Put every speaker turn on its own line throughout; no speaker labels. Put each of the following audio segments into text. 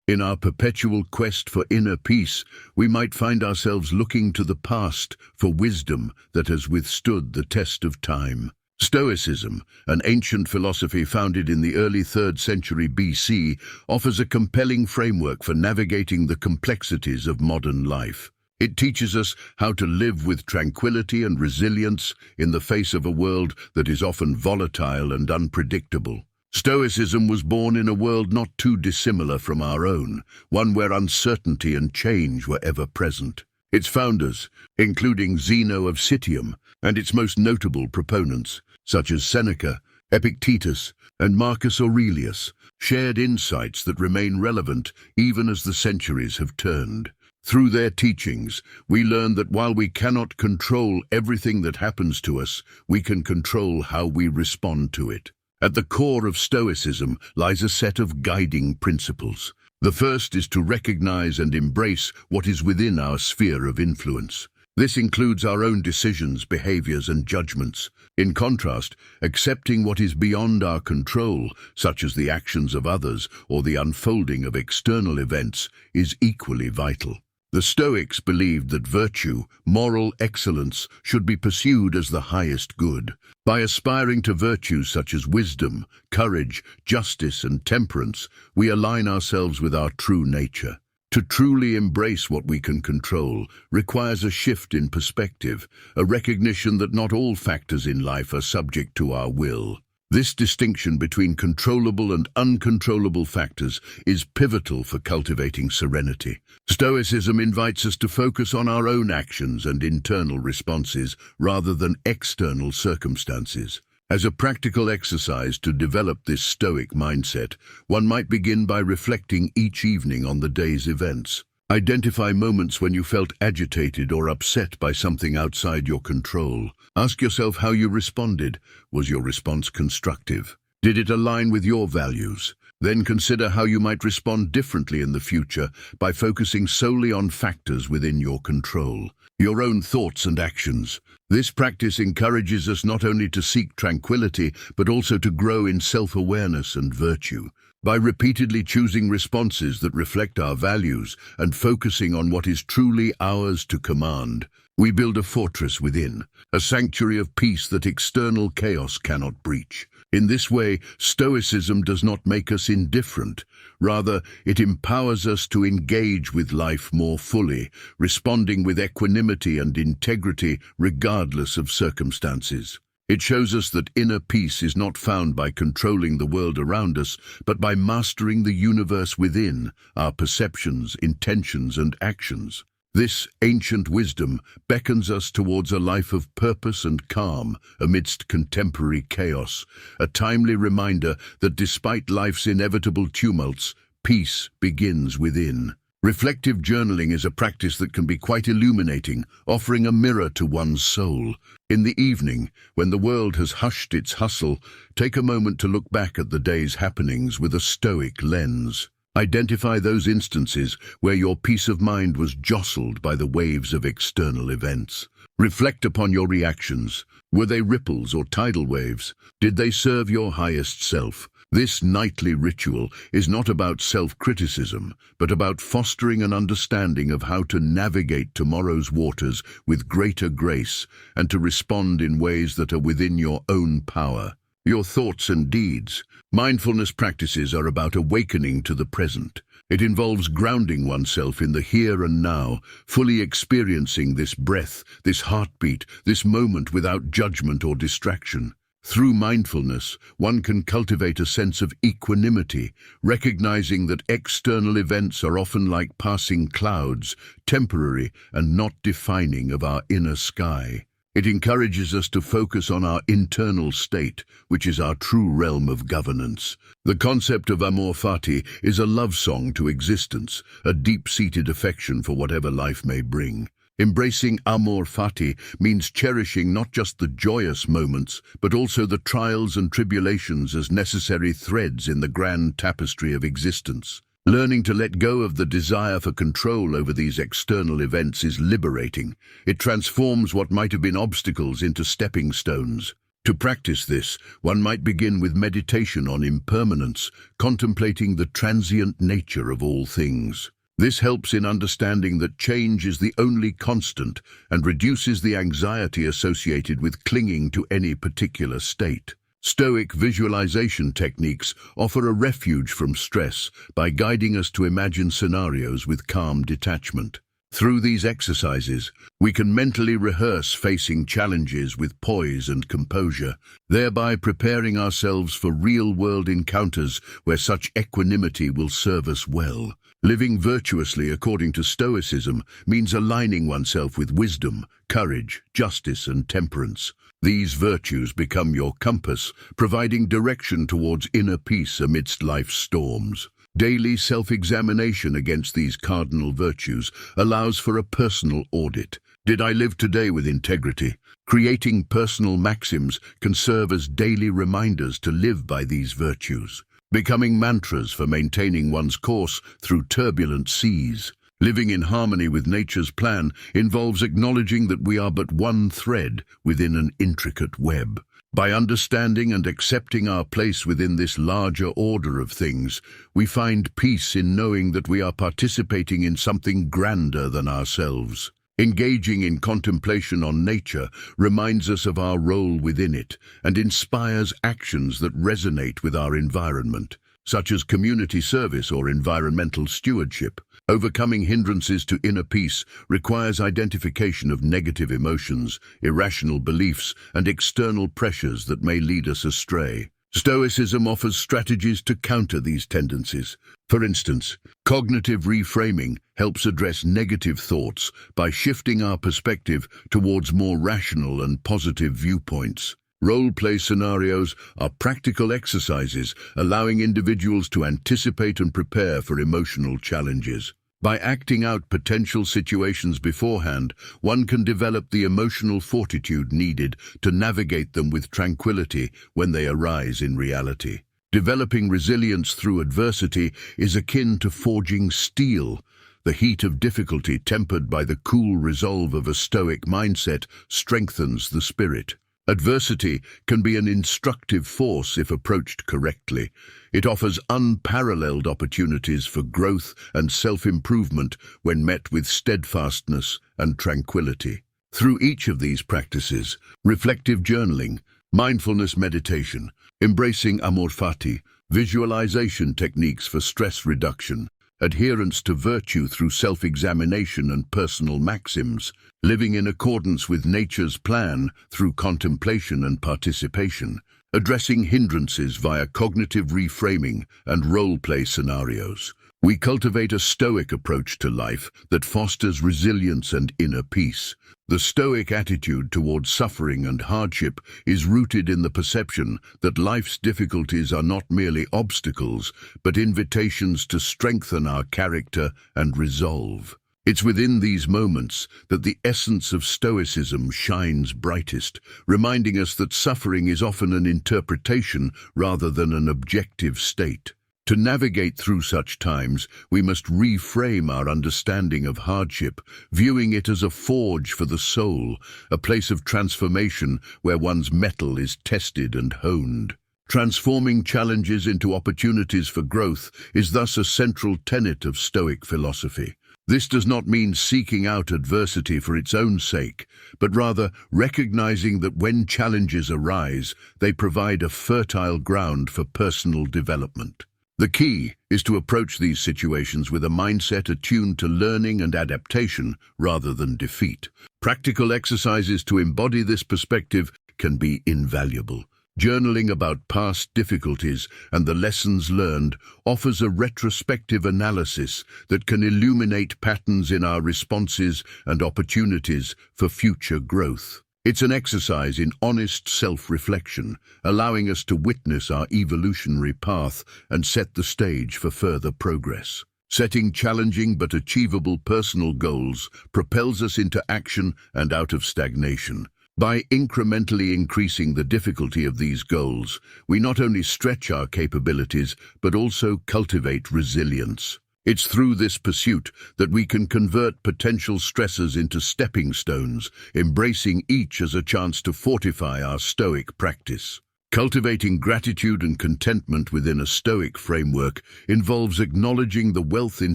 In our perpetual quest for inner peace, we might find ourselves looking to the past for wisdom that has withstood the test of time. Stoicism, an ancient philosophy founded in the early 3rd century BC, offers a compelling framework for navigating the complexities of modern life. It teaches us how to live with tranquility and resilience in the face of a world that is often volatile and unpredictable. Stoicism was born in a world not too dissimilar from our own, one where uncertainty and change were ever present. Its founders, including Zeno of Citium, and its most notable proponents, such as Seneca, Epictetus, and Marcus Aurelius, shared insights that remain relevant even as the centuries have turned. Through their teachings, we learn that while we cannot control everything that happens to us, we can control how we respond to it. At the core of Stoicism lies a set of guiding principles. The first is to recognize and embrace what is within our sphere of influence. This includes our own decisions, behaviors, and judgments. In contrast, accepting what is beyond our control, such as the actions of others or the unfolding of external events, is equally vital. The Stoics believed that virtue, moral excellence, should be pursued as the highest good. By aspiring to virtues such as wisdom, courage, justice, and temperance, we align ourselves with our true nature. To truly embrace what we can control requires a shift in perspective, a recognition that not all factors in life are subject to our will. This distinction between controllable and uncontrollable factors is pivotal for cultivating serenity. Stoicism invites us to focus on our own actions and internal responses rather than external circumstances. As a practical exercise to develop this Stoic mindset, one might begin by reflecting each evening on the day's events. Identify moments when you felt agitated or upset by something outside your control. Ask yourself how you responded. Was your response constructive? Did it align with your values? Then consider how you might respond differently in the future by focusing solely on factors within your control, your own thoughts and actions. This practice encourages us not only to seek tranquility, but also to grow in self-awareness and virtue. By repeatedly choosing responses that reflect our values and focusing on what is truly ours to command, we build a fortress within, a sanctuary of peace that external chaos cannot breach. In this way, Stoicism does not make us indifferent. Rather, it empowers us to engage with life more fully, responding with equanimity and integrity regardless of circumstances. It shows us that inner peace is not found by controlling the world around us, but by mastering the universe within, our perceptions, intentions, and actions. This ancient wisdom beckons us towards a life of purpose and calm amidst contemporary chaos, a timely reminder that despite life's inevitable tumults, peace begins within. Reflective journaling is a practice that can be quite illuminating, offering a mirror to one's soul. In the evening, when the world has hushed its hustle, take a moment to look back at the day's happenings with a Stoic lens. Identify those instances where your peace of mind was jostled by the waves of external events. Reflect upon your reactions. Were they ripples or tidal waves? Did they serve your highest self? This nightly ritual is not about self-criticism, but about fostering an understanding of how to navigate tomorrow's waters with greater grace and to respond in ways that are within your own power. Your thoughts and deeds. Mindfulness practices are about awakening to the present. It involves grounding oneself in the here and now, fully experiencing this breath, this heartbeat, this moment without judgment or distraction. Through mindfulness, one can cultivate a sense of equanimity, recognizing that external events are often like passing clouds, temporary and not defining of our inner sky. It encourages us to focus on our internal state, which is our true realm of governance. The concept of amor fati is a love song to existence, a deep-seated affection for whatever life may bring. Embracing amor fati means cherishing not just the joyous moments, but also the trials and tribulations as necessary threads in the grand tapestry of existence. Learning to let go of the desire for control over these external events is liberating. It transforms what might have been obstacles into stepping stones. To practice this, one might begin with meditation on impermanence, contemplating the transient nature of all things. This helps in understanding that change is the only constant and reduces the anxiety associated with clinging to any particular state. Stoic visualization techniques offer a refuge from stress by guiding us to imagine scenarios with calm detachment. Through these exercises, we can mentally rehearse facing challenges with poise and composure, thereby preparing ourselves for real-world encounters where such equanimity will serve us well. Living virtuously according to Stoicism means aligning oneself with wisdom, courage, justice, and temperance. These virtues become your compass, providing direction towards inner peace amidst life's storms. Daily self-examination against these cardinal virtues allows for a personal audit. Did I live today with integrity? Creating personal maxims can serve as daily reminders to live by these virtues, becoming mantras for maintaining one's course through turbulent seas. Living in harmony with nature's plan involves acknowledging that we are but one thread within an intricate web. By understanding and accepting our place within this larger order of things, we find peace in knowing that we are participating in something grander than ourselves. Engaging in contemplation on nature reminds us of our role within it and inspires actions that resonate with our environment, such as community service or environmental stewardship. Overcoming hindrances to inner peace requires identification of negative emotions, irrational beliefs, and external pressures that may lead us astray. Stoicism offers strategies to counter these tendencies. For instance, cognitive reframing helps address negative thoughts by shifting our perspective towards more rational and positive viewpoints. Role-play scenarios are practical exercises allowing individuals to anticipate and prepare for emotional challenges. By acting out potential situations beforehand, one can develop the emotional fortitude needed to navigate them with tranquility when they arise in reality. Developing resilience through adversity is akin to forging steel. The heat of difficulty, tempered by the cool resolve of a Stoic mindset, strengthens the spirit. Adversity can be an instructive force if approached correctly. It offers unparalleled opportunities for growth and self-improvement when met with steadfastness and tranquility. Through each of these practices, reflective journaling, mindfulness meditation, embracing amor fati, visualization techniques for stress reduction, adherence to virtue through self-examination and personal maxims, living in accordance with nature's plan through contemplation and participation, addressing hindrances via cognitive reframing and role-play scenarios. We cultivate a Stoic approach to life that fosters resilience and inner peace. The Stoic attitude towards suffering and hardship is rooted in the perception that life's difficulties are not merely obstacles, but invitations to strengthen our character and resolve. It's within these moments that the essence of Stoicism shines brightest, reminding us that suffering is often an interpretation rather than an objective state. To navigate through such times, we must reframe our understanding of hardship, viewing it as a forge for the soul, a place of transformation where one's mettle is tested and honed. Transforming challenges into opportunities for growth is thus a central tenet of Stoic philosophy. This does not mean seeking out adversity for its own sake, but rather recognizing that when challenges arise, they provide a fertile ground for personal development. The key is to approach these situations with a mindset attuned to learning and adaptation rather than defeat. Practical exercises to embody this perspective can be invaluable. Journaling about past difficulties and the lessons learned offers a retrospective analysis that can illuminate patterns in our responses and opportunities for future growth. It's an exercise in honest self-reflection, allowing us to witness our evolutionary path and set the stage for further progress. Setting challenging but achievable personal goals propels us into action and out of stagnation. By incrementally increasing the difficulty of these goals, we not only stretch our capabilities but also cultivate resilience. It's through this pursuit that we can convert potential stressors into stepping stones, embracing each as a chance to fortify our Stoic practice. Cultivating gratitude and contentment within a Stoic framework involves acknowledging the wealth in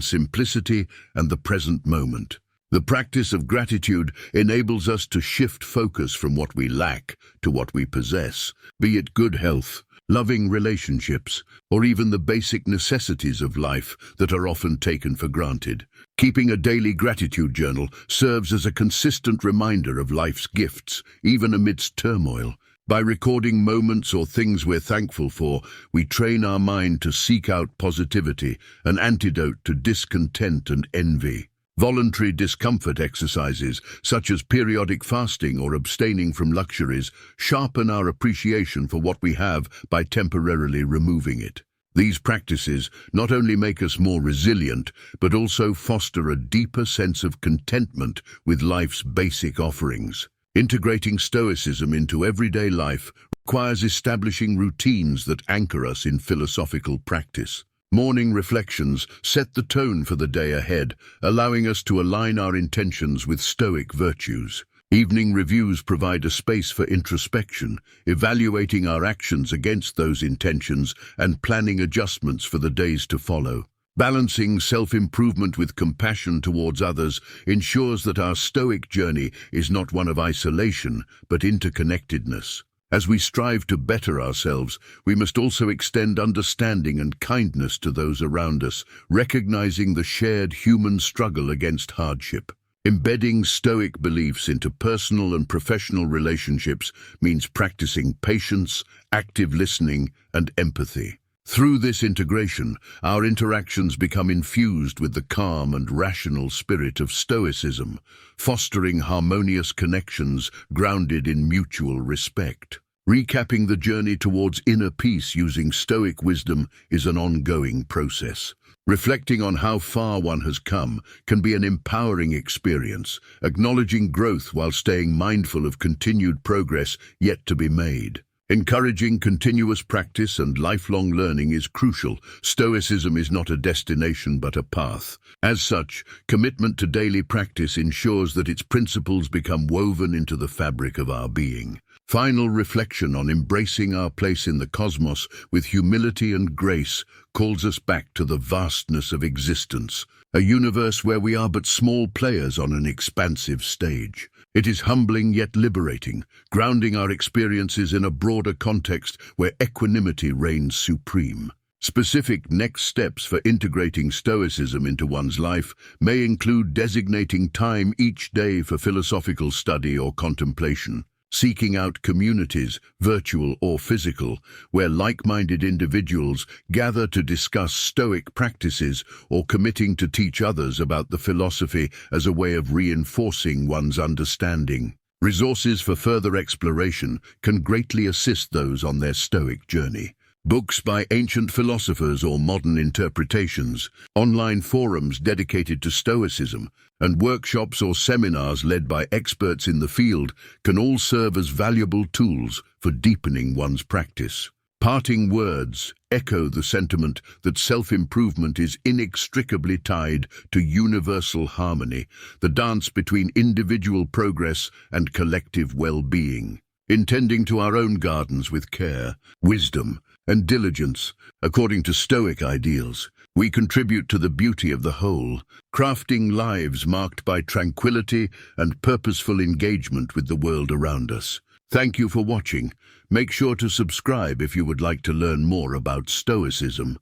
simplicity and the present moment. The practice of gratitude enables us to shift focus from what we lack to what we possess, be it good health, loving relationships, or even the basic necessities of life that are often taken for granted. Keeping a daily gratitude journal serves as a consistent reminder of life's gifts, even amidst turmoil. By recording moments or things we're thankful for, we train our mind to seek out positivity, an antidote to discontent and envy. Voluntary discomfort exercises, such as periodic fasting or abstaining from luxuries, sharpen our appreciation for what we have by temporarily removing it. These practices not only make us more resilient, but also foster a deeper sense of contentment with life's basic offerings. Integrating Stoicism into everyday life requires establishing routines that anchor us in philosophical practice. Morning reflections set the tone for the day ahead, allowing us to align our intentions with Stoic virtues. Evening reviews provide a space for introspection, evaluating our actions against those intentions and planning adjustments for the days to follow. Balancing self-improvement with compassion towards others ensures that our Stoic journey is not one of isolation, but interconnectedness. As we strive to better ourselves, we must also extend understanding and kindness to those around us, recognizing the shared human struggle against hardship. Embedding Stoic beliefs into personal and professional relationships means practicing patience, active listening, and empathy. Through this integration, our interactions become infused with the calm and rational spirit of Stoicism, fostering harmonious connections grounded in mutual respect. Recapping the journey towards inner peace using Stoic wisdom is an ongoing process. Reflecting on how far one has come can be an empowering experience, acknowledging growth while staying mindful of continued progress yet to be made. Encouraging continuous practice and lifelong learning is crucial. Stoicism is not a destination but a path. As such, commitment to daily practice ensures that its principles become woven into the fabric of our being. Final reflection on embracing our place in the cosmos with humility and grace calls us back to the vastness of existence, a universe where we are but small players on an expansive stage. It is humbling yet liberating, grounding our experiences in a broader context where equanimity reigns supreme. Specific next steps for integrating Stoicism into one's life may include designating time each day for philosophical study or contemplation, seeking out communities, virtual or physical, where like-minded individuals gather to discuss Stoic practices, or committing to teach others about the philosophy as a way of reinforcing one's understanding. Resources for further exploration can greatly assist those on their Stoic journey. Books by ancient philosophers or modern interpretations, online forums dedicated to Stoicism, and workshops or seminars led by experts in the field can all serve as valuable tools for deepening one's practice. Parting words echo the sentiment that self-improvement is inextricably tied to universal harmony, the dance between individual progress and collective well-being. Intending to our own gardens with care, wisdom, and diligence, according to Stoic ideals, we contribute to the beauty of the whole, crafting lives marked by tranquility and purposeful engagement with the world around us. Thank you for watching. Make sure to subscribe if you would like to learn more about Stoicism.